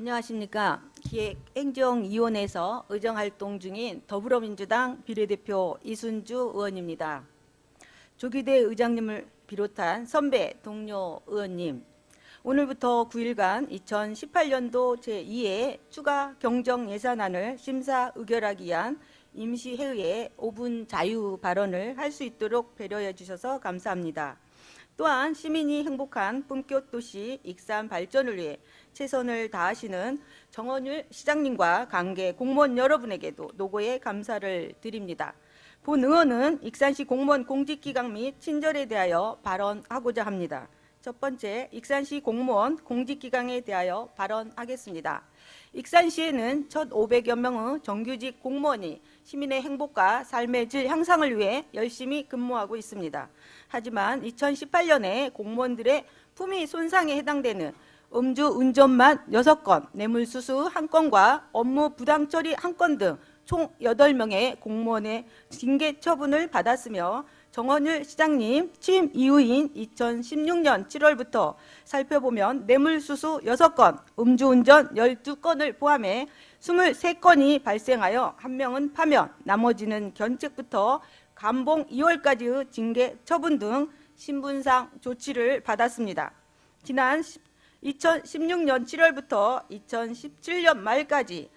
안녕하십니까. 기획행정위원회에서 의정활동 중인 더불어민주당 비례대표 이순주 의원입니다. 조기대 의장님을 비롯한 선배 동료 의원님, 오늘부터 9일간 2018년도 제2회 추가 경정 예산안을 심사 의결하기 위한 임시회의에 5분 자유 발언을 할 수 있도록 배려해 주셔서 감사합니다. 또한 시민이 행복한 품격도시 익산 발전을 위해 최선을 다하시는 정원율 시장님과 관계 공무원 여러분에게도 노고의 감사를 드립니다. 본 의원은 익산시 공무원 공직기강 및 친절에 대하여 발언하고자 합니다. 첫 번째, 익산시 공무원 공직기강에 대하여 발언하겠습니다. 익산시에는 1,500여 명의 정규직 공무원이 시민의 행복과 삶의 질 향상을 위해 열심히 근무하고 있습니다. 하지만 2018년에 공무원들의 품위 손상에 해당되는 음주운전만 6건, 뇌물수수 1건과 업무 부당처리 1건 등 총 8명의 공무원의 징계 처분을 받았으며 정원율 시장님 취임 이후인 2016년 7월부터 살펴보면 뇌물수수 6건, 음주운전 12건을 포함해 23건이 발생하여 1명은 파면, 나머지는 견책부터 감봉 2월까지의 징계 처분 등 신분상 조치를 받았습니다. 지난 2016년 7월부터 2017년 말까지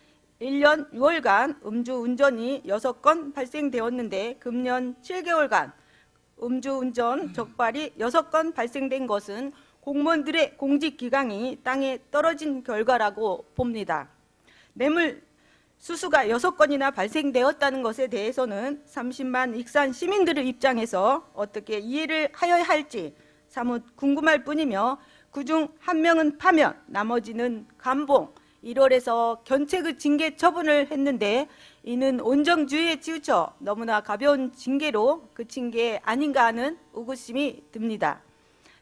1년 6월간 음주운전이 6건 발생되었는데 금년 7개월간 음주운전 적발이 6건 발생된 것은 공무원들의 공직기강이 땅에 떨어진 결과라고 봅니다. 뇌물 수수가 6건이나 발생되었다는 것에 대해서는 30만 익산 시민들의 입장에서 어떻게 이해를 하여야 할지 사뭇 궁금할 뿐이며 그중 1명은 파면, 나머지는 감봉, 1월에서 견책의 징계 처분을 했는데 이는 온정주의에 치우쳐 너무나 가벼운 징계로 그친 게 아닌가 하는 의구심이 듭니다.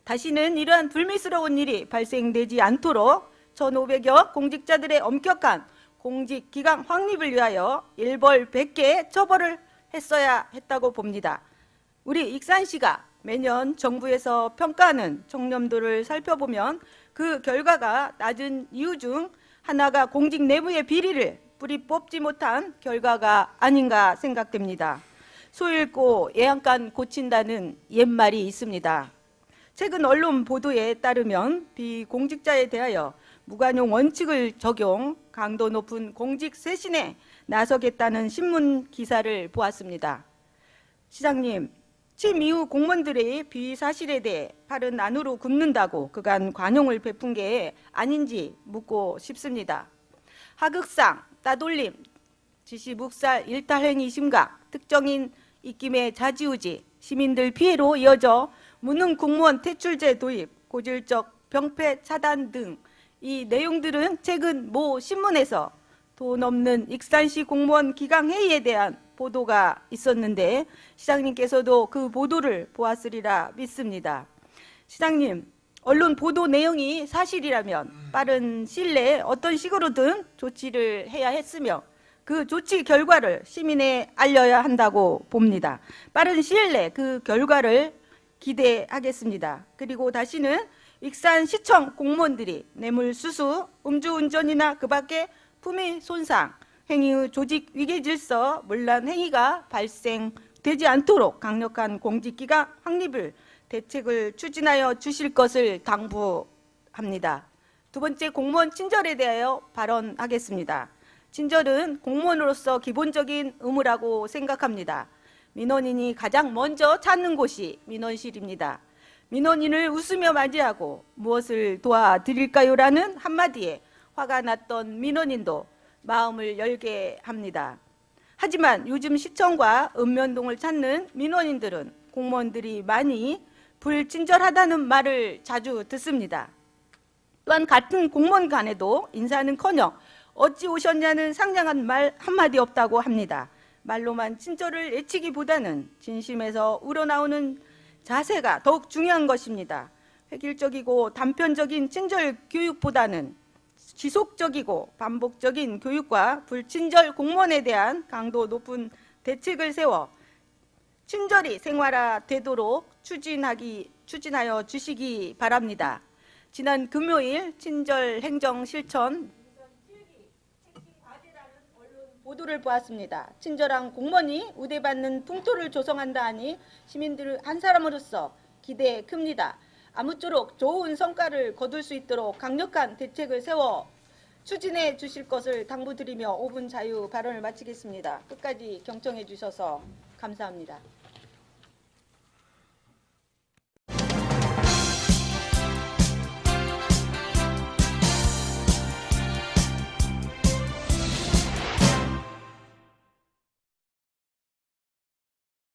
다시는 이러한 불미스러운 일이 발생되지 않도록 1,500여 공직자들의 엄격한 공직기강 확립을 위하여 일벌 100개 처벌을 했어야 했다고 봅니다. 우리 익산시가 매년 정부에서 평가하는 청렴도를 살펴보면 그 결과가 낮은 이유 중 하나가 공직 내부의 비리를 뿌리 뽑지 못한 결과가 아닌가 생각됩니다. 소 잃고 애양간 고친다는 옛말이 있습니다. 최근 언론 보도에 따르면 비공직자에 대하여 무관용 원칙을 적용, 강도 높은 공직 쇄신에 나서겠다는 신문 기사를 보았습니다. 시장님, 취임 이후 공무원들의 비위 사실에 대해 팔은 안으로 굽는다고 그간 관용을 베푼 게 아닌지 묻고 싶습니다. 하극상, 따돌림, 지시 묵살, 일탈행위 심각, 특정인 입김의 좌지우지, 시민들 피해로 이어져 무능 공무원 퇴출제 도입, 고질적 병폐 차단 등 이 내용들은 최근 모 신문에서 돈 없는 익산시 공무원 기강회의에 대한 보도가 있었는데 시장님께서도 그 보도를 보았으리라 믿습니다. 시장님, 언론 보도 내용이 사실이라면 빠른 시일 내에 어떤 식으로든 조치를 해야 했으며 그 조치 결과를 시민에 알려야 한다고 봅니다. 빠른 시일 내 그 결과를 기대하겠습니다. 그리고 다시는 익산시청 공무원들이 뇌물수수, 음주운전이나 그 밖에 품위 손상, 행위의 조직 위계질서, 문란 행위가 발생되지 않도록 강력한 공직기강 확립을 대책을 추진하여 주실 것을 당부합니다. 두 번째, 공무원 친절에 대하여 발언하겠습니다. 친절은 공무원으로서 기본적인 의무라고 생각합니다. 민원인이 가장 먼저 찾는 곳이 민원실입니다. 민원인을 웃으며 맞이하고 무엇을 도와드릴까요? 라는 한마디에 화가 났던 민원인도 마음을 열게 합니다. 하지만 요즘 시청과 읍면동을 찾는 민원인들은 공무원들이 많이 불친절하다는 말을 자주 듣습니다. 또한 같은 공무원 간에도 인사는커녕 어찌 오셨냐는 상냥한 말 한마디 없다고 합니다. 말로만 친절을 애치기보다는 진심에서 우러나오는 자세가 더욱 중요한 것입니다. 획일적이고 단편적인 친절 교육보다는 지속적이고 반복적인 교육과 불친절 공무원에 대한 강도 높은 대책을 세워 친절이 생활화되도록 추진하여 주시기 바랍니다. 지난 금요일 친절 행정 실천 보도를 보았습니다. 친절한 공무원이 우대받는 풍토를 조성한다 하니 시민들 한 사람으로서 기대 큽니다. 아무쪼록 좋은 성과를 거둘 수 있도록 강력한 대책을 세워 추진해 주실 것을 당부드리며 5분 자유 발언을 마치겠습니다. 끝까지 경청해 주셔서 감사합니다.